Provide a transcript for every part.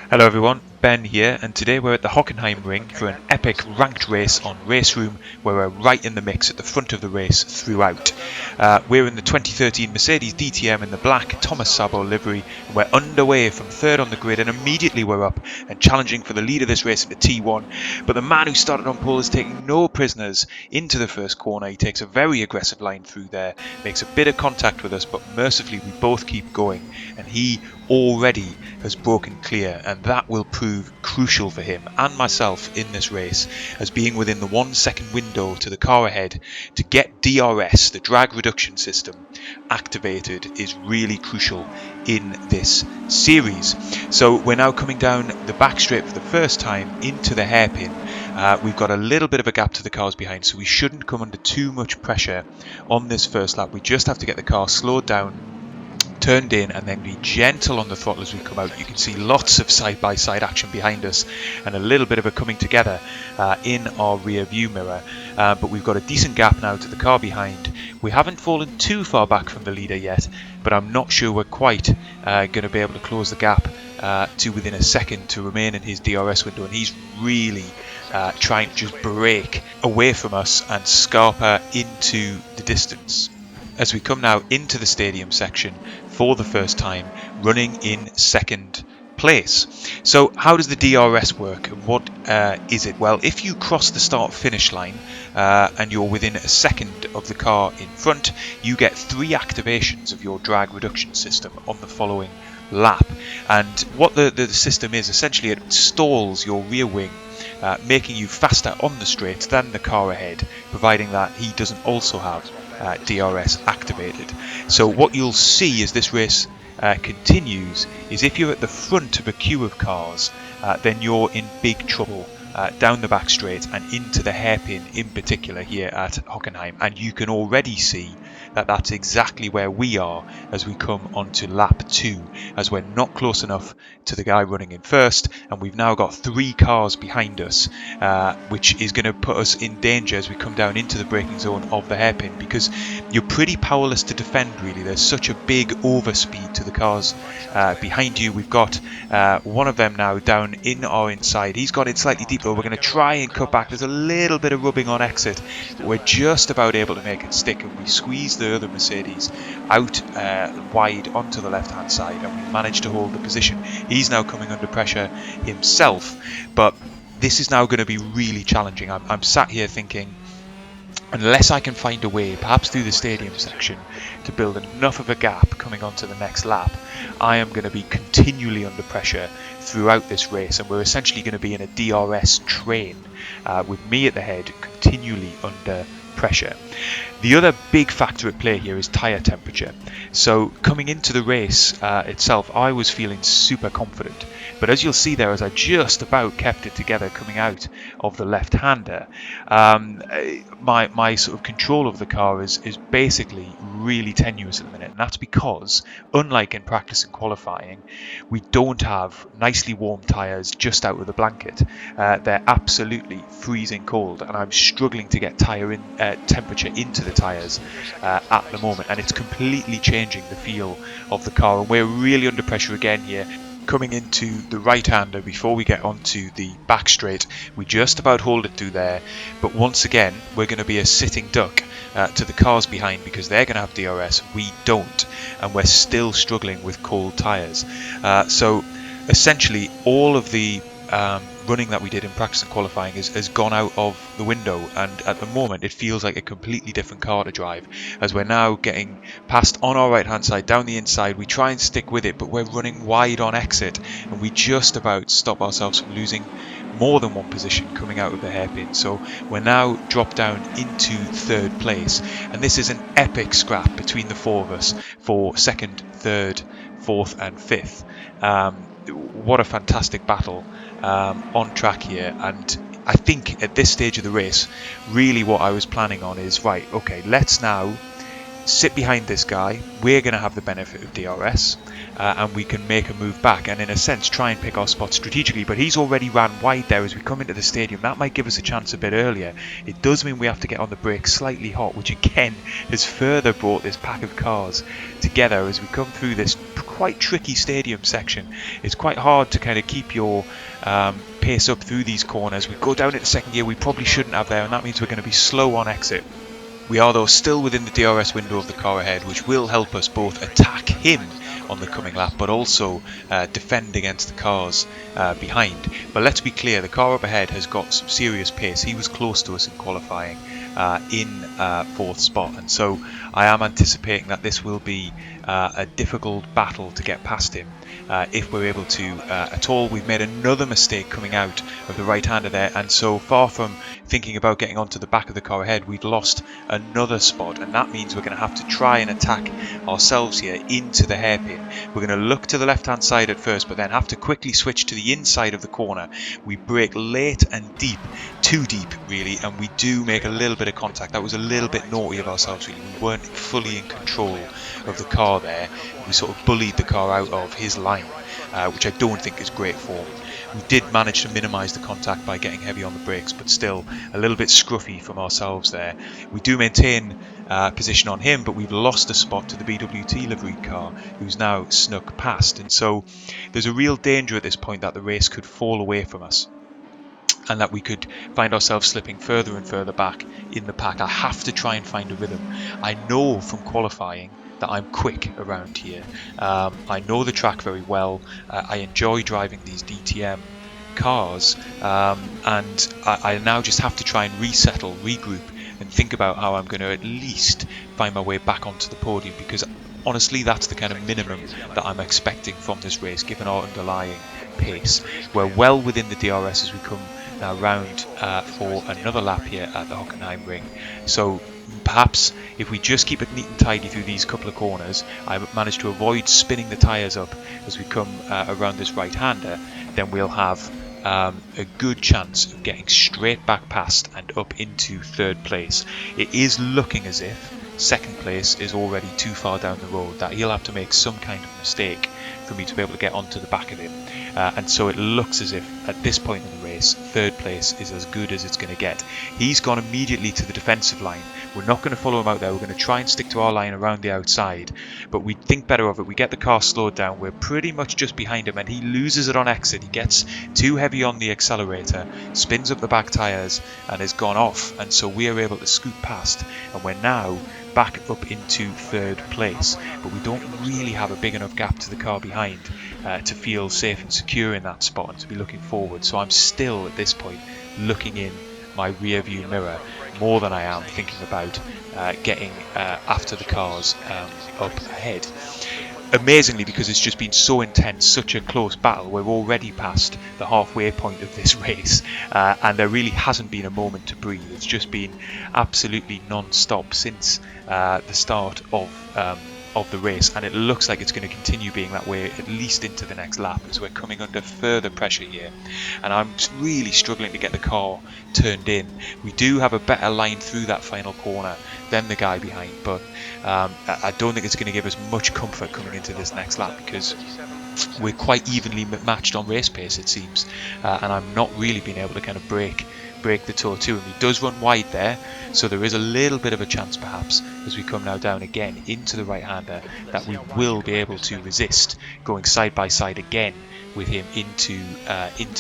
Hello everyone, Ben here, and today we're at the Hockenheimring for an epic ranked race on RaceRoom where we're right in the mix at the front of the race throughout. We're in the 2013 Mercedes DTM in the black Thomas Sabo livery, and we're underway from third on the grid, and immediately we're up and challenging for the lead of this race in the T1. But the man who started on pole is taking no prisoners into the first corner. He takes a very aggressive line through there, makes a bit of contact with us, but mercifully we both keep going, and he already has broken clear, and that will prove crucial for him and myself in this race, as being within the 1 second window to the car ahead to get DRS, the drag reduction system, activated is really crucial in this series. So we're now coming down the back straight for the first time into the hairpin. We've got a little bit of a gap to the cars behind, so we shouldn't come under too much pressure on this first lap. We just have to get the car slowed down, turned in, and then be gentle on the throttle as we come out. You can see lots of side-by-side action behind us and a little bit of a coming together in our rear view mirror, but we've got a decent gap now to the car behind. We haven't fallen too far back from the leader yet, but I'm not sure we're quite going to be able to close the gap to within a second to remain in his DRS window, and he's really trying to just break away from us and scarper into the distance as we come now into the stadium section for the first time, running in second place. So how does the DRS work? What is it? Well, if you cross the start finish line and you're within a second of the car in front, you get 3 activations of your drag reduction system on the following lap. And what the system is, essentially it stalls your rear wing, making you faster on the straight than the car ahead, providing that he doesn't also have DRS activated. So what you'll see as this race continues is if you're at the front of a queue of cars, then you're in big trouble down the back straight and into the hairpin in particular here at Hockenheim, and you can already see that that's exactly where we are as we come onto lap 2, as we're not close enough to the guy running in first, and we've now got 3 cars behind us, which is going to put us in danger as we come down into the braking zone of the hairpin, because you're pretty powerless to defend really. There's such a big overspeed to the cars behind you. We've got one of them now down in our inside. He's got it slightly deeper. We're going to try and cut back. There's a little bit of rubbing on exit, but we're just about able to make it stick, and we squeeze the other Mercedes out wide onto the left hand side, and we managed to hold the position. He's now coming under pressure himself, but this is now going to be really challenging. I'm sat here thinking, unless I can find a way, perhaps through the stadium section, to build enough of a gap coming onto the next lap, I am going to be continually under pressure throughout this race, and we're essentially going to be in a DRS train with me at the head continually under pressure. The other big factor at play here is tyre temperature. So coming into the race itself, I was feeling super confident, but as you'll see there, as I just about kept it together coming out of the left-hander, my sort of control of the car is basically really tenuous at the minute, and that's because, unlike in practice and qualifying, we don't have nicely warm tyres just out of the blanket. They're absolutely freezing cold, and I'm struggling to get temperature into the tyres at the moment, and it's completely changing the feel of the car, and we're really under pressure again here. Coming into the right-hander before we get onto the back straight, we just about hold it through there, but once again we're going to be a sitting duck to the cars behind, because they're going to have DRS, we don't, and we're still struggling with cold tyres. So essentially all of the running that we did in practice and qualifying has gone out of the window, and at the moment it feels like a completely different car to drive, as we're now getting past on our right hand side down the inside. We try and stick with it, but we're running wide on exit, and we just about stop ourselves from losing more than one position coming out of the hairpin. So we're now dropped down into third place, and this is an epic scrap between the 4 of us for second, third, fourth and fifth. What a fantastic battle on track here, and I think at this stage of the race really what I was planning on is, right, okay, let's now sit behind this guy. We're going to have the benefit of DRS, and we can make a move back and in a sense try and pick our spot strategically, but he's already ran wide there as we come into the stadium. That might give us a chance a bit earlier. It does mean we have to get on the brakes slightly hot, which again has further brought this pack of cars together as we come through this quite tricky stadium section. It's quite hard to kind of keep your pace up through these corners. We go down into second gear, we probably shouldn't have there, and that means we're going to be slow on exit. We are though still within the DRS window of the car ahead, which will help us both attack him on the coming lap, but also defend against the cars behind. But let's be clear, the car up ahead has got some serious pace. He was close to us in qualifying in fourth spot, and so I am anticipating that this will be a difficult battle to get past him if we're able to at all. We've made another mistake coming out of the right-hander there, and so far from thinking about getting onto the back of the car ahead, we've lost another spot, and that means we're going to have to try and attack ourselves here into the hairpin. We're going to look to the left-hand side at first, but then have to quickly switch to the inside of the corner. We brake late and deep, too deep really, and we do make a little bit of contact. That was a little bit naughty of ourselves really. We weren't fully in control of the car there. We sort of bullied the car out of his line, which I don't think is great form. We did manage to minimise the contact by getting heavy on the brakes, but still a little bit scruffy from ourselves there. We do maintain position on him, but we've lost a spot to the BWT liveried car, who's now snuck past, and so there's a real danger at this point that the race could fall away from us, and that we could find ourselves slipping further and further back in the pack. I have to try and find a rhythm. I know from qualifying that I'm quick around here. I know the track very well. I enjoy driving these DTM cars, and I now just have to try and resettle, regroup, and think about how I'm going to at least find my way back onto the podium, because honestly that's the kind of minimum that I'm expecting from this race given our underlying pace. We're well within the DRS as we come now round for another lap here at the Hockenheimring. So perhaps if we just keep it neat and tidy through these couple of corners, I managed to avoid spinning the tyres up as we come around this right-hander, then we'll have a good chance of getting straight back past and up into third place. It is looking as if second place is already too far down the road, that he'll have to make some kind of mistake for me to be able to get onto the back of him, and so it looks as if at this point in the race third place is as good as it's going to get. He's gone immediately to the defensive line. We're not going to follow him out there. We're going to try and stick to our line around the outside, but we think better of it. We get the car slowed down. We're pretty much just behind him, and he loses it on exit. He gets too heavy on the accelerator, spins up the back tyres, and has gone off, and so we are able to scoot past, and we're now back up into third place, but we don't really have a big enough gap to the car behind to feel safe and secure in that spot and to be looking forward. So I'm still at this point looking in my rear view mirror more than I am thinking about getting after the cars up ahead. Amazingly, because it's just been so intense, such a close battle, we're already past the halfway point of this race, and there really hasn't been a moment to breathe. It's just been absolutely non-stop since the start of the race, and it looks like it's going to continue being that way at least into the next lap, as we're coming under further pressure here, and I'm really struggling to get the car turned in. We do have a better line through that final corner than the guy behind, but I don't think it's going to give us much comfort coming into this next lap, because we're quite evenly matched on race pace it seems, and I'm not really being able to kind of break the toe to him. He does run wide there, so there is a little bit of a chance perhaps as we come now down again into the right-hander that we will be able to resist going side by side again with him into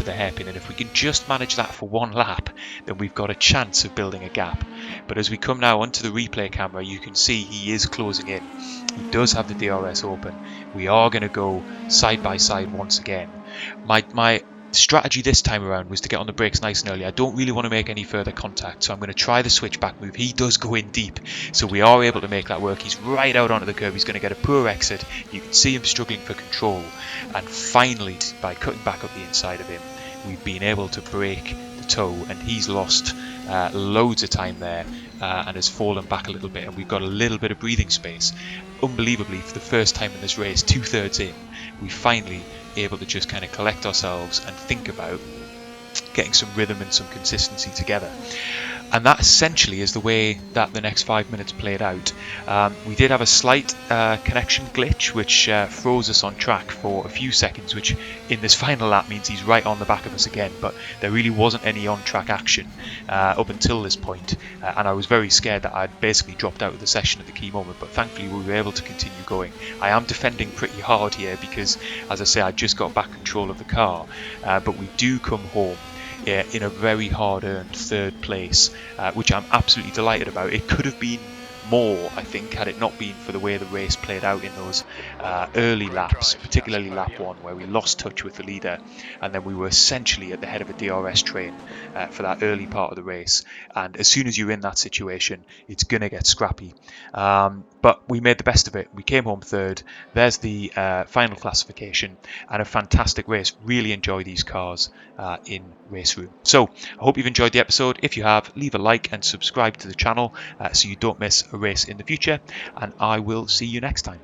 the hairpin, and if we can just manage that for one lap, then we've got a chance of building a gap. But as we come now onto the replay camera, you can see he is closing in. He does have the DRS open. We are going to go side by side once again. My strategy this time around was to get on the brakes nice and early. I don't really want to make any further contact, so I'm going to try the switchback move. He does go in deep, so we are able to make that work. He's right out onto the curb. He's going to get a poor exit. You can see him struggling for control, and finally, by cutting back up the inside of him, we've been able to break the toe, and he's lost loads of time there and has fallen back a little bit, and we've got a little bit of breathing space. Unbelievably, for the first time in this race, 2/3 in, we finally able to just kind of collect ourselves and think about getting some rhythm and some consistency together. And that essentially is the way that the next 5 minutes played out. We did have a slight connection glitch which froze us on track for a few seconds, which in this final lap means he's right on the back of us again, but there really wasn't any on-track action up until this point, and I was very scared that I'd basically dropped out of the session at the key moment, but thankfully we were able to continue going. I am defending pretty hard here because, as I say, I just got back control of the car, but we do come home in a very hard-earned third place, which I'm absolutely delighted about. It could have been more, I think, had it not been for the way the race played out in those early laps, particularly lap 1, where we lost touch with the leader, and then we were essentially at the head of a DRS train for that early part of the race. And as soon as you're in that situation, it's going to get scrappy. But we made the best of it. We came home third. There's the final classification, and a fantastic race. Really enjoy these cars in RaceRoom. So I hope you've enjoyed the episode. If you have, leave a like and subscribe to the channel so you don't miss a race in the future, and I will see you next time.